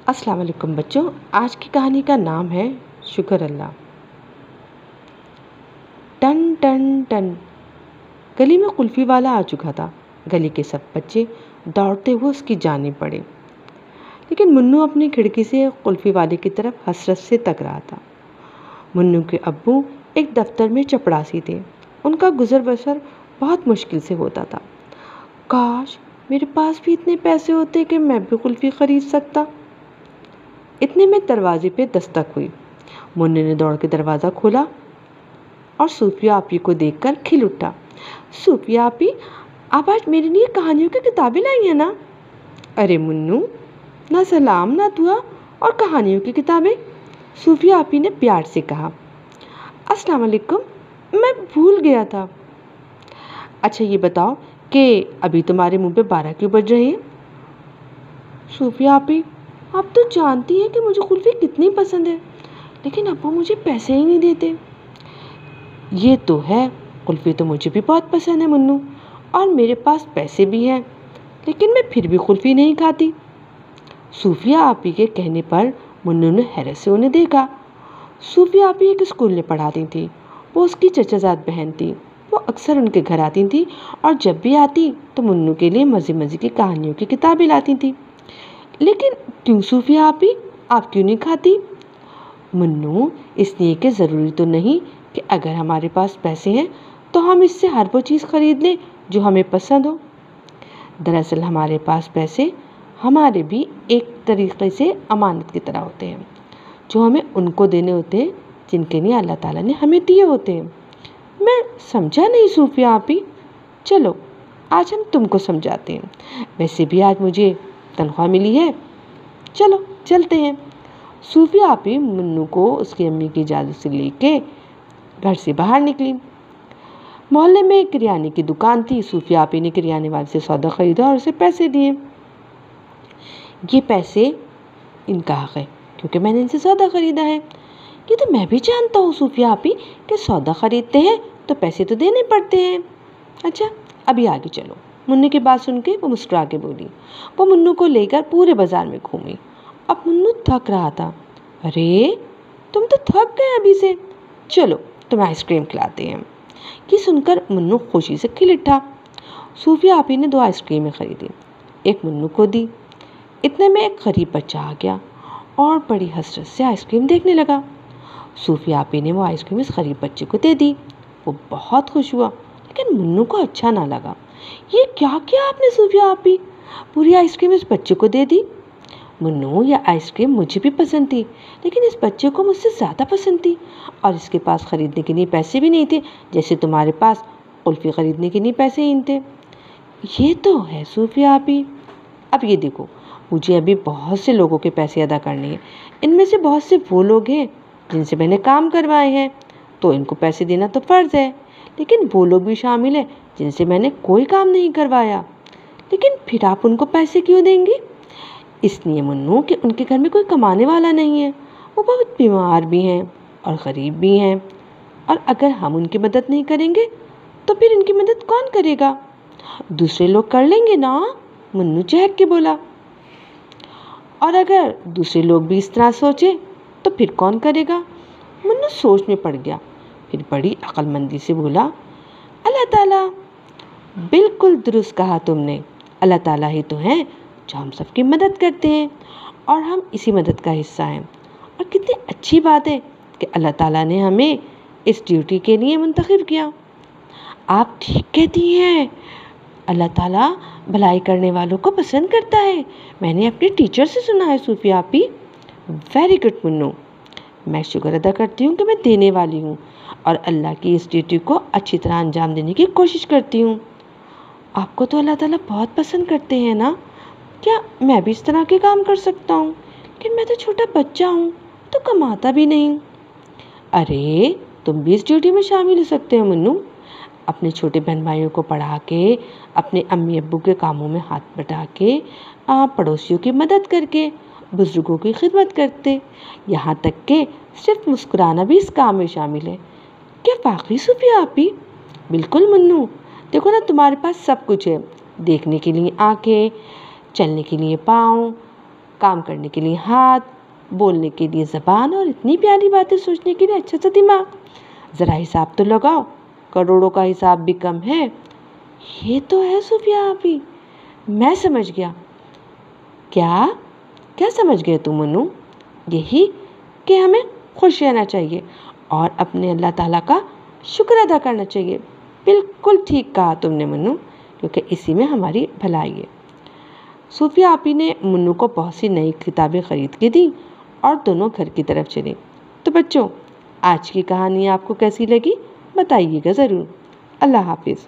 अस्सलाम वालेकुम बच्चों। आज की कहानी का नाम है शुक्र अल्लाह। टन टन टन, गली में कुल्फ़ी वाला आ चुका था। गली के सब बच्चे दौड़ते हुए उसकी जाने पड़े, लेकिन मुन्नू अपनी खिड़की से कुल्फ़ी वाले की तरफ हसरत से तक रहा था। मुन्नू के अब्बू एक दफ्तर में चपड़ासी थे। उनका गुजर बसर बहुत मुश्किल से होता था। काश मेरे पास भी इतने पैसे होते कि मैं भी कुल्फ़ी ख़रीद सकता। इतने में दरवाजे पे दस्तक हुई। मुन्ने ने दौड़ के दरवाज़ा खोला और सूफिया आपी को देखकर खिल उठा। सूफिया आपी, आप आज मेरे लिए कहानियों की किताबें लाई हैं ना? अरे मुन्नू, ना सलाम ना दुआ और कहानियों की किताबें। सूफिया आपी ने प्यार से कहा। अस्सलाम वालेकुम, मैं भूल गया था। अच्छा ये बताओ कि अभी तुम्हारे मुंह पे 12 क्यों बज रहे हैं? सूफिया आपी, आप तो जानती हैं कि मुझे कुल्फ़ी कितनी पसंद है, लेकिन अब्बू मुझे पैसे ही नहीं देते। ये तो है, कुल्फ़ी तो मुझे भी बहुत पसंद है मुन्नू, और मेरे पास पैसे भी हैं, लेकिन मैं फिर भी कुल्फ़ी नहीं खाती। सूफिया आपी के कहने पर मुन्नू ने हैरत से उन्हें देखा। सूफिया आपी एक स्कूल में पढ़ाती थी। वो उसकी चचाजाद बहन थी। वो अक्सर उनके घर आती थी और जब भी आती तो मुन्नू के लिए मज़े मज़े की कहानियों की किताबें लाती थी। लेकिन क्यों सूफिया आपी, आप क्यों नहीं खाती? मुन्नू, इसलिए कि ज़रूरी तो नहीं कि अगर हमारे पास पैसे हैं तो हम इससे हर वो चीज़ खरीद लें जो हमें पसंद हो। दरअसल हमारे पास पैसे हमारे भी एक तरीके से अमानत की तरह होते हैं, जो हमें उनको देने होते हैं जिनके लिए अल्लाह ताला ने हमें दिए होते हैं। मैं समझा नहीं सूफिया आपी। चलो आज हम तुमको समझाते हैं। वैसे भी आज मुझे तनख्वाह मिली है, चलो चलते हैं। सूफिया आपी मुन्नू को उसकी अम्मी की इजाज़त से लेके घर से बाहर निकली। मोहल्ले में एक किराने की दुकान थी। सूफिया आपी ने किराने वाले से सौदा खरीदा और उसे पैसे दिए। ये पैसे इनका हक है क्योंकि मैंने इनसे सौदा खरीदा है। ये तो मैं भी जानता हूँ सूफिया आपी कि सौदा खरीदते हैं तो पैसे तो देने पड़ते हैं। अच्छा अभी आगे चलो। मुन्नू की बात सुन के वो मुस्कुरा के बोली। वो मुन्नू को लेकर पूरे बाजार में घूमी। अब मुन्नू थक रहा था। अरे तुम तो थक गए अभी से, चलो तुम्हें आइसक्रीम खिलाते हैं। ये सुनकर मुन्नू खुशी से खिल उठा। सूफिया आपी ने 2 आइसक्रीमें खरीदी, एक मुन्नू को दी। इतने में एक गरीब बच्चा आ गया और बड़ी हसरत से आइसक्रीम देखने लगा। सूफिया आपी ने वो आइसक्रीम इस गरीब बच्चे को दे दी। वो बहुत खुश हुआ, लेकिन मुन्नू को अच्छा ना लगा। ये क्या किया आपने सूफिया आपी, पूरी आइसक्रीम इस बच्चे को दे दी? मुन्नू, यह आइसक्रीम मुझे भी पसंद थी, लेकिन इस बच्चे को मुझसे ज़्यादा पसंद थी, और इसके पास ख़रीदने के लिए पैसे भी नहीं थे, जैसे तुम्हारे पास कुल्फ़ी ख़रीदने के लिए पैसे ही नहीं थे। ये तो है सूफिया आपी। अब ये देखो, मुझे अभी बहुत से लोगों के पैसे अदा करने हैं। इनमें से बहुत से वो लोग हैं जिनसे मैंने काम करवाए हैं, तो इनको पैसे देना तो फ़र्ज़ है। लेकिन वो लोग भी शामिल हैं जिनसे मैंने कोई काम नहीं करवाया, लेकिन फिर आप उनको पैसे क्यों देंगी? इसलिए मुन्नू कि उनके घर में कोई कमाने वाला नहीं है। वो बहुत बीमार भी हैं और गरीब भी हैं, और अगर हम उनकी मदद नहीं करेंगे तो फिर इनकी मदद कौन करेगा? दूसरे लोग कर लेंगे ना, मुन्नू चहक के बोला। और अगर दूसरे लोग भी इस तरह सोचे तो फिर कौन करेगा? मुन्नू सोच में पड़ गया। फिर बड़ी अक्लमंदी से बोला, अल्लाह ताला। बिल्कुल दुरुस्त कहा तुमने, अल्लाह ताला ही तो हैं जो हम सबकी मदद करते हैं, और हम इसी मदद का हिस्सा हैं। और कितनी अच्छी बात है कि अल्लाह ताला ने हमें इस ड्यूटी के लिए मुंतखब किया। आप ठीक कहती हैं, अल्लाह ताला भलाई करने वालों को पसंद करता है। मैंने अपने टीचर से सुना है सूफिया आपी। वेरी गुड मुन्नू, मैं शुक्र अदा करती हूँ कि मैं देने वाली हूँ, और अल्लाह की इस ड्यूटी को अच्छी तरह अंजाम देने की कोशिश करती हूँ। आपको तो अल्लाह ताला बहुत पसंद करते हैं ना? क्या मैं भी इस तरह के काम कर सकता हूँ? लेकिन मैं तो छोटा बच्चा हूँ, तो कमाता भी नहीं। अरे तुम भी इस ड्यूटी में शामिल हो सकते हो मुन्नू। अपने छोटे बहन भाइयों को पढ़ा के, अपने अम्मी अब्बू के कामों में हाथ बटा के, पड़ोसियों की मदद करके, बुज़ुर्गों की खिदमत करते, यहाँ तक कि सिर्फ मुस्कुराना भी इस काम में शामिल है। क्या वाकई सूफिया आपी? बिल्कुल मुन्नू, देखो ना तुम्हारे पास सब कुछ है, देखने के लिए आँखें, चलने के लिए पाँव, काम करने के लिए हाथ, बोलने के लिए ज़बान और इतनी प्यारी बातें सोचने के लिए अच्छा सा दिमाग। ज़रा हिसाब तो लगाओ, करोड़ों का हिसाब भी कम है। ये तो है सूफिया आपी, मैं समझ गया। क्या क्या समझ गए तुम मनु? यही कि हमें खुश रहना चाहिए और अपने अल्लाह ताला का शुक्र अदा करना चाहिए। बिल्कुल ठीक कहा तुमने मनु, क्योंकि इसी में हमारी भलाई है। सूफिया आपी ने मुन्नू को बहुत सी नई किताबें खरीद के दी और दोनों घर की तरफ चले। तो बच्चों, आज की कहानी आपको कैसी लगी बताइएगा ज़रूर। अल्लाह हाफिज़।